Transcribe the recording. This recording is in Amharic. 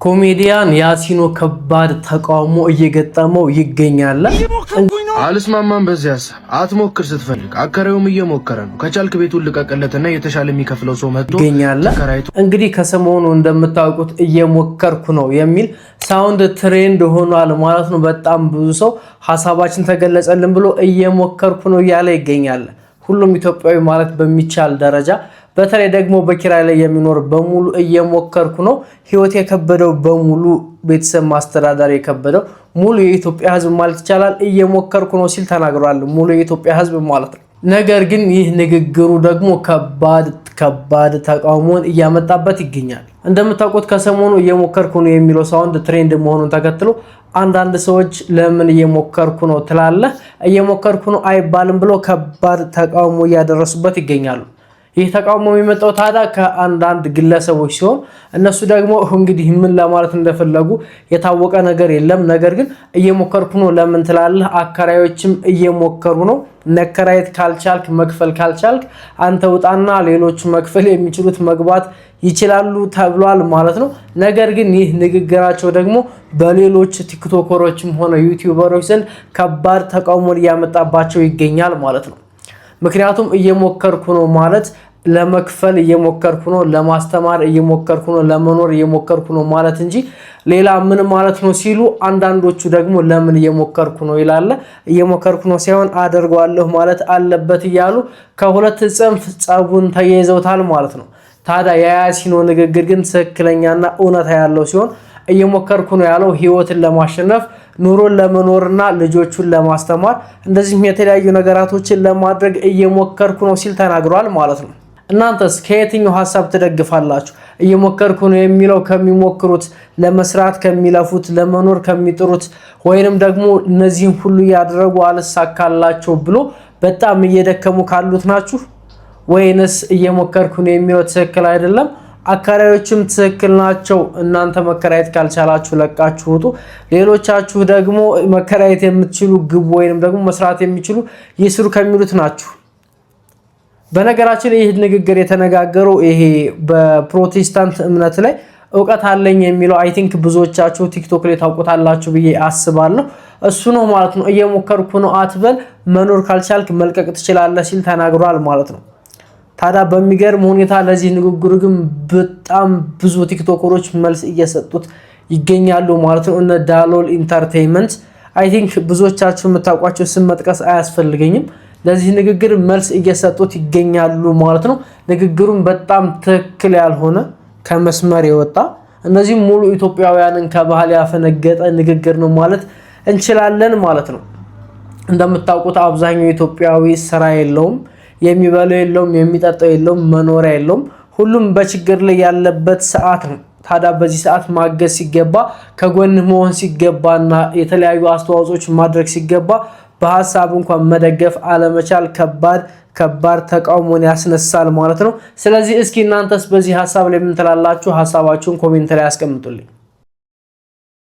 ኮሜዲያን ያሲኖ ከባድ ተቃውሞ እየገጠመው ይገኛል። አልስማማም በዚህ ሐሳብ አትሞክር ስትፈልግ አከራዩም እየሞከረ ነው። ከቻልክ ቤቱን ልቀቅለትና የተሻለ የሚከፍለው ሰው መጥቶ ይገኛል። እንግዲህ ከሰሞኑ እንደምታውቁት እየሞከርኩ ነው የሚል ሳውንድ ትሬንድ ሆኗል ማለት ነው። በጣም ብዙ ሰው ሐሳባችን ተገለጸልን ብሎ እየሞከርኩ ነው ያለ ይገኛል። ሁሉም ኢትዮጵያዊ ማለት በሚቻል ደረጃ በተለይ ደግሞ በኪራይ ላይ የሚኖር በሙሉ እየሞከርኩ ነው፣ ህይወት የከበደው በሙሉ ቤተሰብ ማስተዳደር የከበደው ሙሉ የኢትዮጵያ ህዝብ ማለት ይቻላል እየሞከርኩ ነው ሲል ተናግሯል። ሙሉ የኢትዮጵያ ህዝብ ማለት ነው። ነገር ግን ይህ ንግግሩ ደግሞ ከባድ ተቃውሞን እያመጣበት ይገኛል። እንደምታውቁት ከሰሞኑ እየሞከርኩ ነው የሚለው ሳውንድ ትሬንድ መሆኑን ተከትሎ አንዳንድ ሰዎች ለምን እየሞከርኩ ነው ትላለህ፣ እየሞከርኩ ነው አይባልም ብሎ ከባድ ተቃውሞ እያደረሱበት ይገኛሉ። ይህ ተቃውሞ የሚመጣው ታዲያ ከአንዳንድ ግለሰቦች ሲሆን እነሱ ደግሞ እንግዲህ ምን ለማለት እንደፈለጉ የታወቀ ነገር የለም። ነገር ግን እየሞከርኩ ነው ለምን ትላለህ? አከራዮችም እየሞከሩ ነው። መከራየት ካልቻልክ መክፈል ካልቻልክ አንተ ውጣና ሌሎች መክፈል የሚችሉት መግባት ይችላሉ ተብሏል ማለት ነው። ነገር ግን ይህ ንግግራቸው ደግሞ በሌሎች ቲክቶከሮችም ሆነ ዩቲዩበሮች ዘንድ ከባድ ተቃውሞ እያመጣባቸው ይገኛል ማለት ነው። ምክንያቱም እየሞከርኩ ነው ማለት ለመክፈል እየሞከርኩ ነው፣ ለማስተማር እየሞከርኩ ነው፣ ለመኖር እየሞከርኩ ነው ማለት እንጂ ሌላ ምን ማለት ነው ሲሉ፣ አንዳንዶቹ ደግሞ ለምን እየሞከርኩ ነው ይላል። እየሞከርኩ ነው ሳይሆን አደርገዋለሁ ማለት አለበት እያሉ ከሁለት ጽንፍ ጸቡን ተያይዘውታል ማለት ነው። ታዲያ የያሲኖ ንግግር ግን ትክክለኛና እውነታ ያለው ሲሆን እየሞከርኩ ነው ያለው ህይወትን ለማሸነፍ ኑሮን ለመኖርና ልጆቹን ለማስተማር እንደዚህም የተለያዩ ነገራቶችን ለማድረግ እየሞከርኩ ነው ሲል ተናግሯል ማለት ነው። እናንተስ ከየትኛው ሐሳብ ትደግፋላችሁ? እየሞከርኩ ነው የሚለው ከሚሞክሩት፣ ለመስራት ከሚለፉት፣ ለመኖር ከሚጥሩት ወይንም ደግሞ እነዚህን ሁሉ ያደረጉ አልሳካላቸው ብሎ በጣም እየደከሙ ካሉት ናችሁ? ወይንስ እየሞከርኩ ነው የሚለው ትክክል አይደለም አከራዮችም ትክክል ናቸው፣ እናንተ መከራየት ካልቻላችሁ ለቃችሁ ውጡ፣ ሌሎቻችሁ ደግሞ መከራየት የምትችሉ ግቡ ወይንም ደግሞ መስራት የሚችሉ ይስሩ ከሚሉት ናችሁ? በነገራችን ላይ ይህ ንግግር የተነጋገረው ይሄ በፕሮቴስታንት እምነት ላይ ዕውቀት አለኝ የሚለው አይ ቲንክ ብዙዎቻችሁ ቲክቶክ ላይ ታውቁታላችሁ ብዬ አስባለሁ። እሱ ነው ማለት ነው። እየሞከርኩ ነው አትበል፣ መኖር ካልቻልክ መልቀቅ ትችላለህ ሲል ተናግሯል ማለት ነው። ታዲያ በሚገርም ሁኔታ ለዚህ ንግግሩ ግን በጣም ብዙ ቲክቶከሮች መልስ እየሰጡት ይገኛሉ ማለት ነው። እነ ዳሎል ኢንተርቴይንመንት አይ ቲንክ ብዙዎቻችሁ የምታውቋቸው ስም መጥቀስ አያስፈልገኝም፣ ለዚህ ንግግር መልስ እየሰጡት ይገኛሉ ማለት ነው። ንግግሩም በጣም ትክክል ያልሆነ ከመስመር የወጣ እነዚህ ሙሉ ኢትዮጵያውያንን ከባህል ያፈነገጠ ንግግር ነው ማለት እንችላለን ማለት ነው። እንደምታውቁት አብዛኛው ኢትዮጵያዊ ስራ የለውም፣ የሚበላው የለውም፣ የሚጠጣው የለውም፣ መኖሪያ የለውም። ሁሉም በችግር ላይ ያለበት ሰዓት ነው። ታዲያ በዚህ ሰዓት ማገዝ ሲገባ ከጎን መሆን ሲገባና የተለያዩ አስተዋጽኦች ማድረግ ሲገባ በሐሳብ እንኳን መደገፍ አለመቻል ከባድ ተቃውሞን ያስነሳል ማለት ነው። ስለዚህ እስኪ እናንተስ በዚህ ሐሳብ ላይ ምን ትላላችሁ? ሐሳባችሁን ኮሜንት ላይ አስቀምጡልኝ።